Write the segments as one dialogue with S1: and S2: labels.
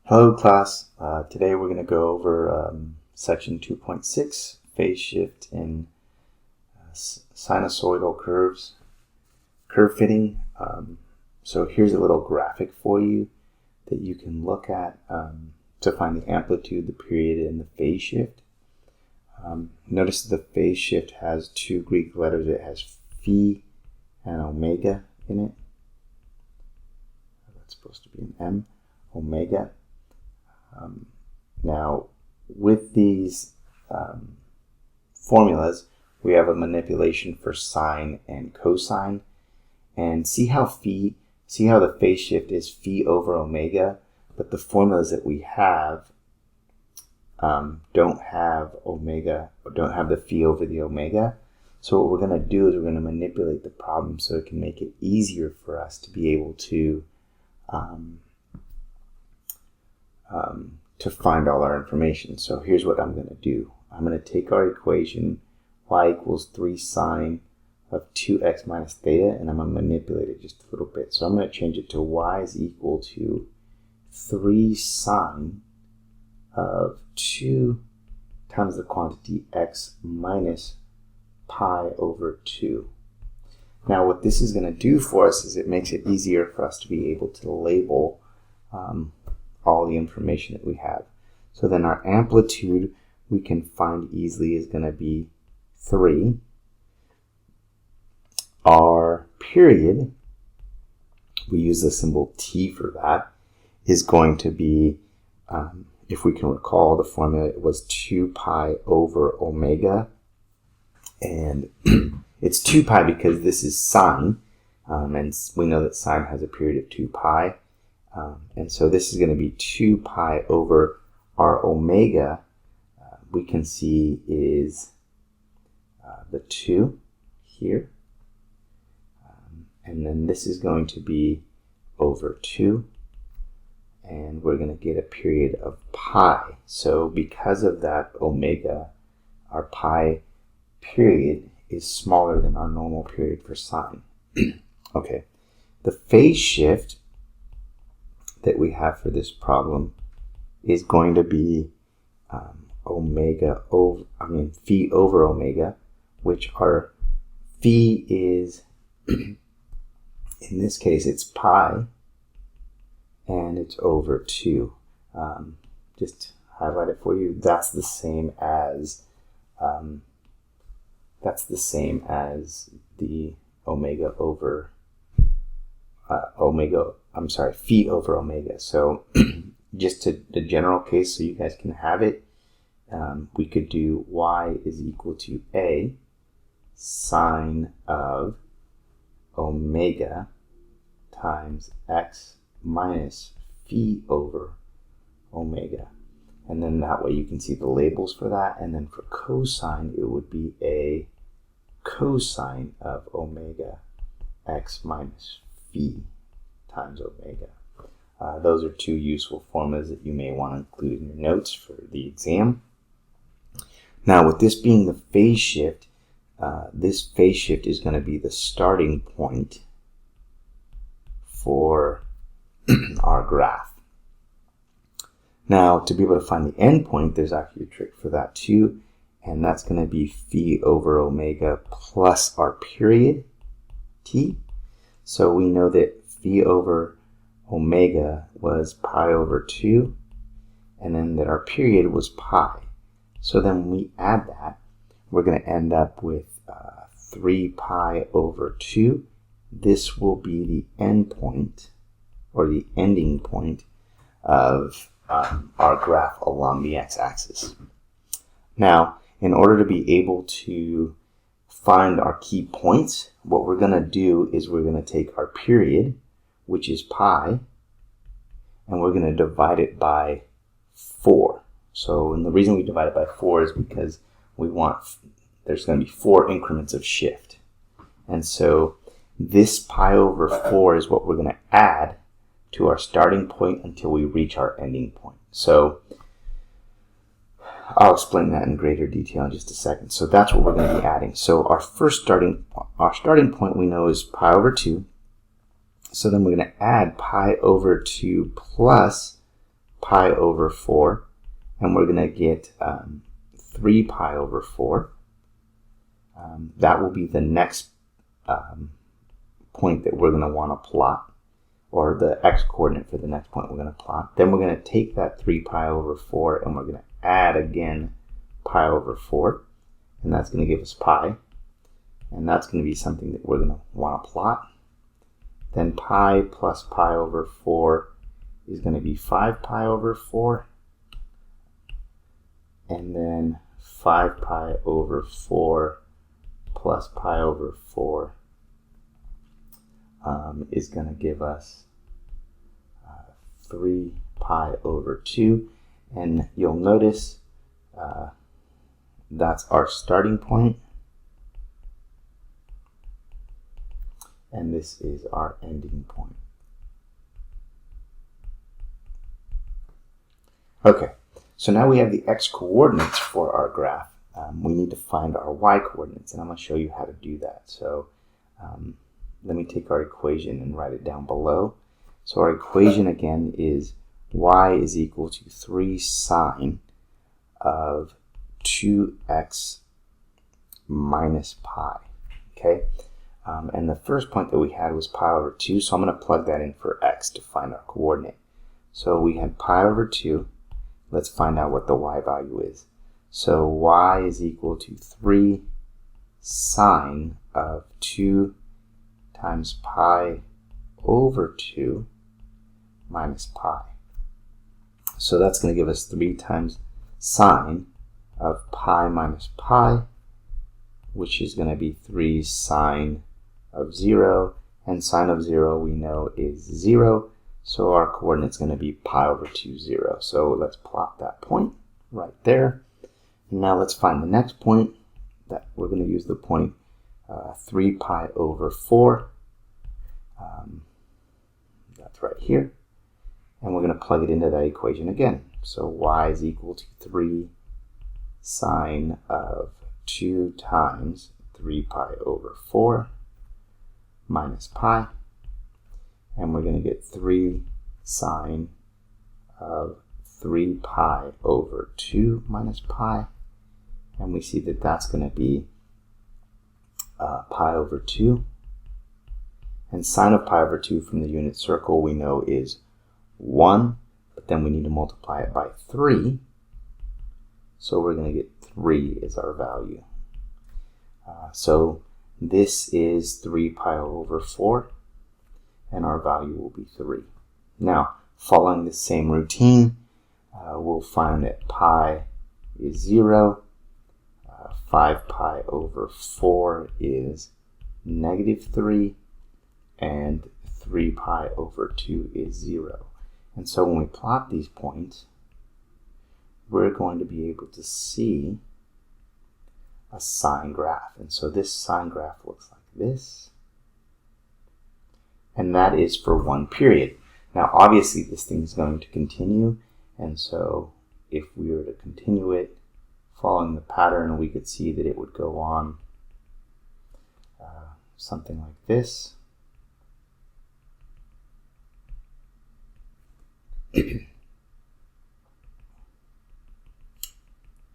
S1: Hello class, today we're going to go over section 2.6, phase shift in sinusoidal curves, curve fitting. So here's a little graphic for you that you can look at to find the amplitude, the period, and the phase shift. Notice the phase shift has two Greek letters. It has phi and omega in it. That's supposed to be an M, omega. Now, with these formulas, we have a manipulation for sine and cosine. And see how the phase shift is phi over omega, but the formulas that we have don't have omega, or don't have the phi over the omega. So what we're going to do is we're going to manipulate the problem so it can make it easier for us to be able to find all our information. So here's what I'm going to do. I'm going to take our equation y equals 3 sine of 2x minus theta, and I'm going to manipulate it just a little bit. So I'm going to change it to y is equal to 3 sine of 2 times the quantity x minus pi over 2. Now what this is going to do for us is it makes it easier for us to be able to label all the information that we have. So then our amplitude we can find easily is going to be 3. Our period, we use the symbol T for that, is going to be, if we can recall the formula, it was 2 pi over omega. And it's 2 pi because this is sine, and we know that sine has a period of 2 pi. And so this is going to be 2 pi over our omega, we can see is the 2 here. And then this is going to be over 2. And we're going to get a period of pi. So because of that omega, our pi period is smaller than our normal period for sine. Okay, the phase shift that we have for this problem is going to be phi over omega, which our phi is, in this case, it's pi, and it's over 2. Just highlight it for you. That's the same as the omega over phi over omega. So just to the general case, so you guys can have it, we could do y is equal to a sine of omega times x minus phi over omega. And then that way you can see the labels for that. And then for cosine, it would be a cosine of omega x minus phi times omega. Those are two useful formulas that you may want to include in your notes for the exam. Now, with this being the phase shift, this phase shift is going to be the starting point for our graph. Now, to be able to find the end point, there's actually a trick for that too, and that's going to be phi over omega plus our period, t. So we know that phi over omega was pi over 2, and then that our period was pi. So then when we add that, we're going to end up with 3 pi over 2. This will be the end point, or the ending point, of our graph along the x-axis. Now, in order to be able to find our key points, what we're going to do is we're going to take our period, which is pi, and we're going to divide it by 4. So, and the reason we divide it by 4 is because we want, there's going to be 4 increments of shift. And so this pi over 4 is what we're going to add to our starting point until we reach our ending point. So I'll explain that in greater detail in just a second. So that's what we're going to be adding. So our starting point we know is pi over 2. So then we're going to add pi over 2 plus pi over 4, and we're going to get 3 pi over 4. That will be the next point that we're going to want to plot, or the x-coordinate for the next point we're going to plot. Then we're going to take that 3 pi over 4 and we're going to add again pi over 4, and that's going to give us pi, and that's going to be something that we're going to want to plot. Then pi plus pi over 4 is going to be 5 pi over 4, and then 5 pi over 4 plus pi over 4 is going to give us 3 pi over 2, and you'll notice that's our starting point, and this is our ending point. Okay, so now we have the x-coordinates for our graph. We need to find our y-coordinates, and I'm going to show you how to do that. So let me take our equation and write it down below. So our equation again is y is equal to 3 sine of 2x minus pi. Okay, and the first point that we had was pi over 2, so I'm going to plug that in for x to find our coordinate. So we had pi over 2. Let's find out what the y value is. So y is equal to 3 sine of 2 times pi over 2 minus pi. So that's going to give us 3 times sine of pi minus pi, which is going to be 3 sine of 0, and sine of 0 we know is 0, so our coordinate is going to be pi over 2, 0. So let's plot that point right there. And now let's find the next point. That we're going to use the point 3 pi over 4. That's right here. And we're going to plug it into that equation again. So y is equal to 3 sine of 2 times 3 pi over 4 minus pi. And we're going to get 3 sine of 3 pi over 2 minus pi. And we see that that's going to be pi over 2. And sine of pi over 2 from the unit circle we know is 1, but then we need to multiply it by 3. So we're going to get 3 is our value. So this is 3 pi over 4, and our value will be 3. Now, following the same routine, we'll find that pi is 0, 5 pi over 4 is negative 3, and 3 pi over 2 is 0. And so when we plot these points, we're going to be able to see a sine graph. And so this sine graph looks like this. And that is for one period. Now obviously this thing is going to continue, and so if we were to continue it following the pattern, we could see that it would go on something like this.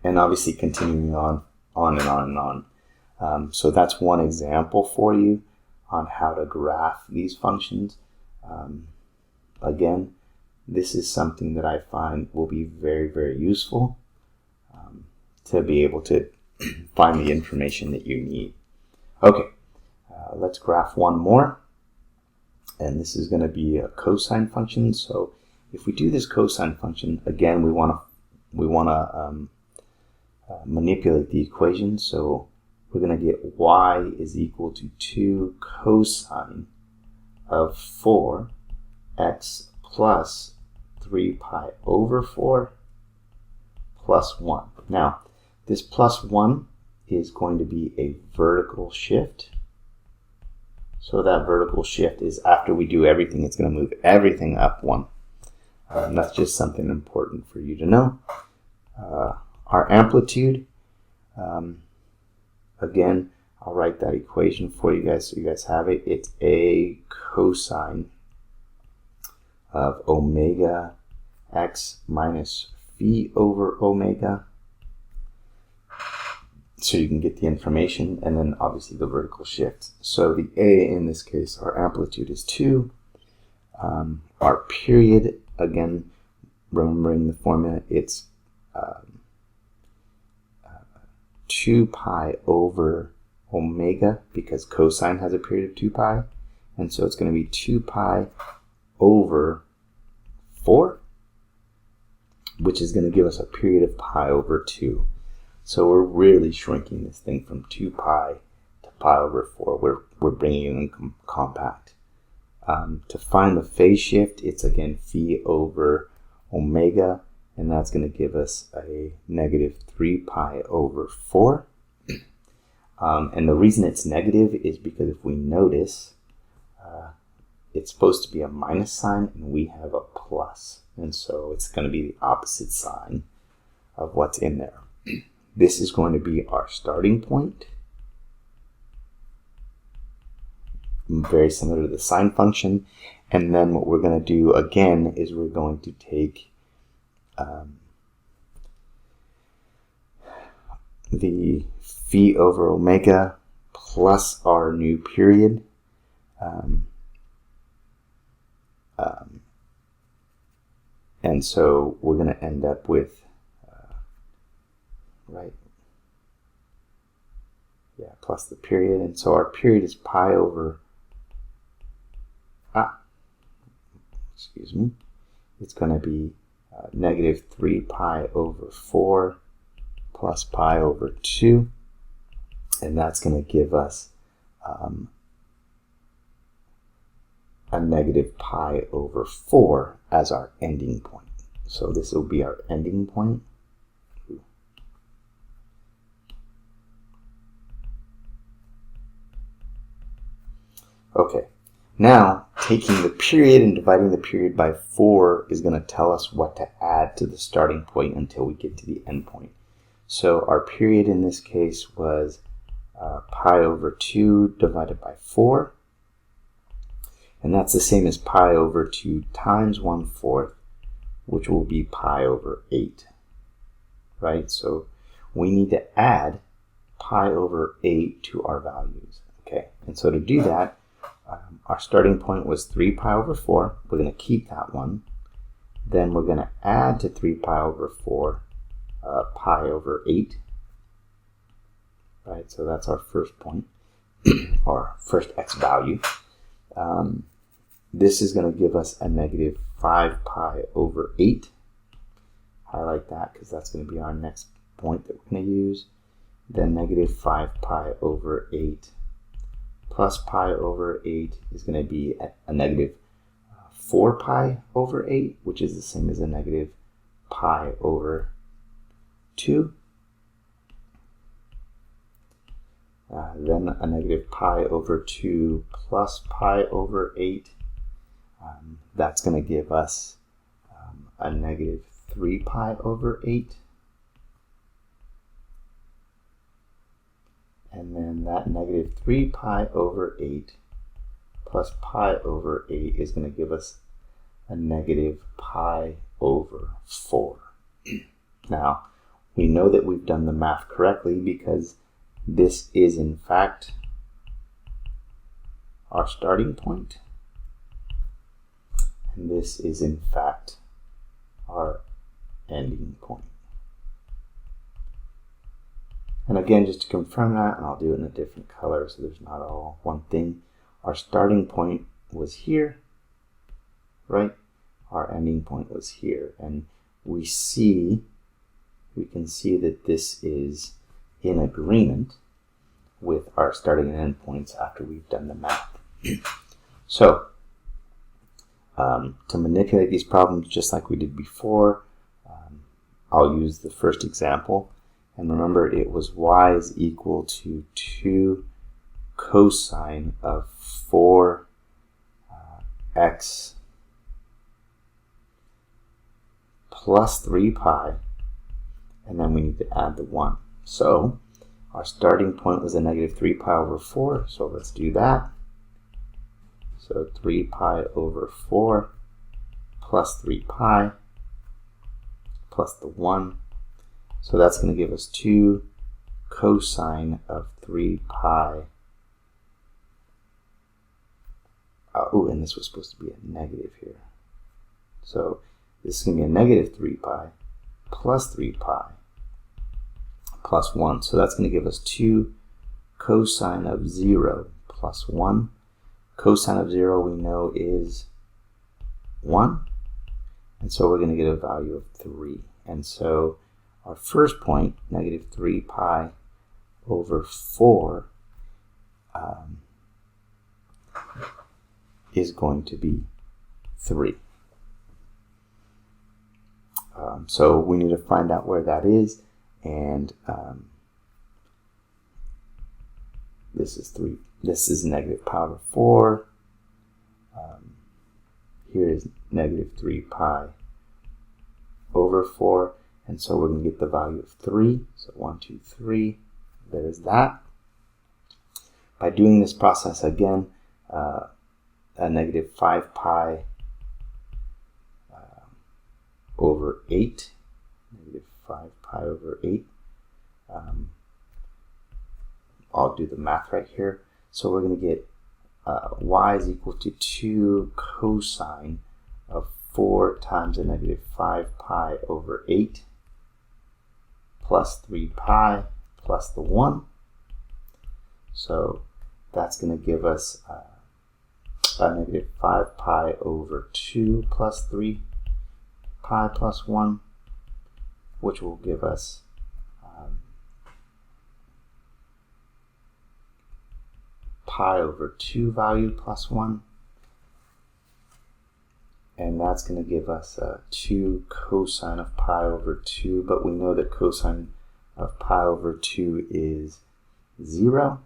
S1: And obviously continuing on and on and on. So that's one example for you on how to graph these functions. Again, this is something that I find will be very, very useful to be able to find the information that you need. Okay, let's graph one more. And this is going to be a cosine function. So if we do this cosine function, again, we want to manipulate the equation. So we're going to get y is equal to 2 cosine of 4x plus 3 pi over 4 plus 1. Now, this plus 1 is going to be a vertical shift. So that vertical shift is after we do everything, it's going to move everything up 1. That's just something important for you to know. Our amplitude, again, I'll write that equation for you guys so you guys have it. It's a cosine of omega x minus phi over omega. So you can get the information, and then obviously the vertical shift. So the A in this case, our amplitude is 2. Our period, again, remembering the formula, it's 2 pi over omega, because cosine has a period of 2 pi. And so it's going to be 2 pi over 4, which is going to give us a period of pi over 2. So we're really shrinking this thing from 2 pi to pi over 4. We're bringing it in compact. To find the phase shift, it's again phi over omega, and that's going to give us a negative 3 pi over 4. And the reason it's negative is because if we notice, it's supposed to be a minus sign, and we have a plus. And so it's going to be the opposite sign of what's in there. This is going to be our starting point. Very similar to the sine function. And then what we're going to do again is we're going to take the phi over omega plus our new period. And so we're going to end up with, plus the period. And so our period is pi over, it's going to be negative 3 pi over 4 plus pi over 2. And that's going to give us a negative pi over 4 as our ending point. So this will be our ending point. Okay, now taking the period and dividing the period by 4 is going to tell us what to add to the starting point until we get to the end point. So our period in this case was pi over 2 divided by 4. And that's the same as pi over 2 times 1/4, which will be pi over 8, right? So we need to add pi over 8 to our values, okay? And so to do that, our starting point was 3 pi over 4. We're going to keep that one. Then we're going to add to 3 pi over 4 pi over 8, right? So that's our first point, or first x value. This is going to give us a negative 5 pi over 8. Highlight that because that's going to be our next point that we're going to use. Then negative 5 pi over 8 plus pi over 8 is going to be a negative 4 pi over 8, which is the same as a negative pi over 2. Then a negative pi over 2 plus pi over 8. That's going to give us a negative 3 pi over 8. And then that negative 3 pi over 8 plus pi over 8 is going to give us a negative pi over 4. Now, we know that we've done the math correctly because this is in fact our starting point. And this is in fact our ending point. And again, just to confirm that, and I'll do it in a different color so there's not all one thing. Our starting point was here, right? Our ending point was here. And we can see that this is in agreement with our starting and end points after we've done the math. So, to manipulate these problems just like we did before, I'll use the first example. And remember, it was y is equal to 2 cosine of 4x plus 3 pi, and then we need to add the 1. So our starting point was a negative 3 pi over 4, so let's do that. So 3 pi over 4 plus 3 pi, plus the 1. So that's going to give us 2 cosine of 3 pi. Oh, and this was supposed to be a negative here. So this is going to be a negative 3 pi plus 3 pi plus 1. So that's going to give us 2 cosine of 0 plus 1. Cosine of 0 we know is 1. And so we're going to get a value of 3. And so our first point, negative 3 pi over 4, is going to be 3. So we need to find out where that is, and this is 3. This is negative pi over 4. Here is negative 3 pi over 4, and so we're going to get the value of 3. So 1, 2, 3. There's that. By doing this process again, a negative 5 pi over 8, negative 5 pi over 8. I'll do the math right here. So we're going to get y is equal to 2 cosine of 4 times a negative 5 pi over 8 plus 3 pi plus the 1. So that's going to give us a negative 5 pi over 2 plus 3 pi plus 1, which will give us pi over 2 value plus 1. And that's going to give us 2 cosine of pi over 2, but we know that cosine of pi over 2 is 0.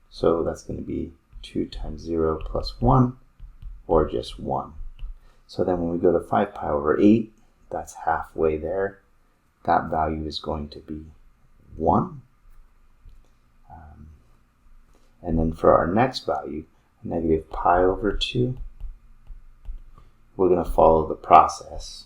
S1: So that's going to be 2 times 0 plus 1, or just 1. So then when we go to 5 pi over 8, that's halfway there. That value is going to be 1. And then for our next value, negative pi over 2, we're going to follow the process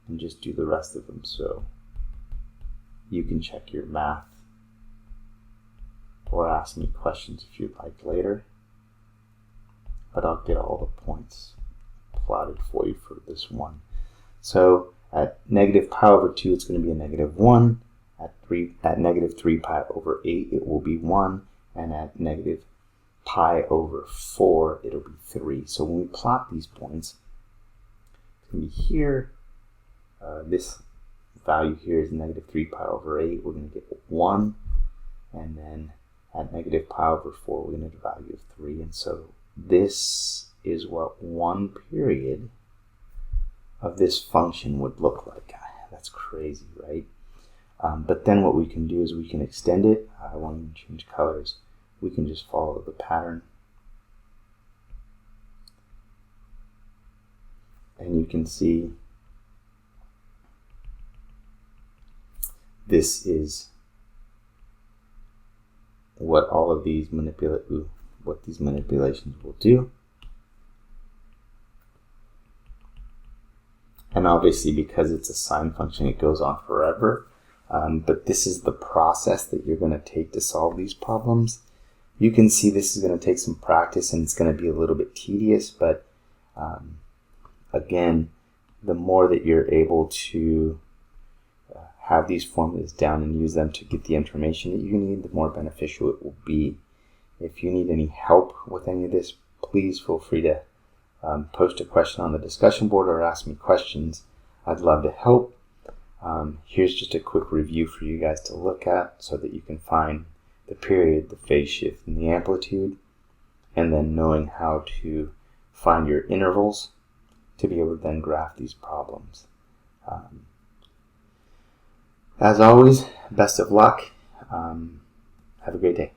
S1: and just do the rest of them. So you can check your math or ask me questions if you'd like later. But I'll get all the points plotted for you for this one. So at negative pi over 2, it's going to be a negative 1. At negative 3 pi over 8, it will be 1. And at negative pi over 4, it'll be 3. So when we plot these points, it's going to be here. This value here is negative 3 pi over 8. We're going to get 1. And then at negative pi over 4, we're going to get a value of 3. And so this is what one period of this function would look like. That's crazy, right? But then what we can do is we can extend it. I want to change colors. We can just follow the pattern. And you can see this is what all of these manipulations will do. And obviously, because it's a sine function, it goes on forever. But this is the process that you're going to take to solve these problems. You can see this is going to take some practice and it's going to be a little bit tedious, but again, the more that you're able to have these formulas down and use them to get the information that you need, the more beneficial it will be. If you need any help with any of this, please feel free to post a question on the discussion board or ask me questions. I'd love to help. Here's just a quick review for you guys to look at so that you can find the period, the phase shift, and the amplitude, and then knowing how to find your intervals to be able to then graph these problems. As always, best of luck. Have a great day.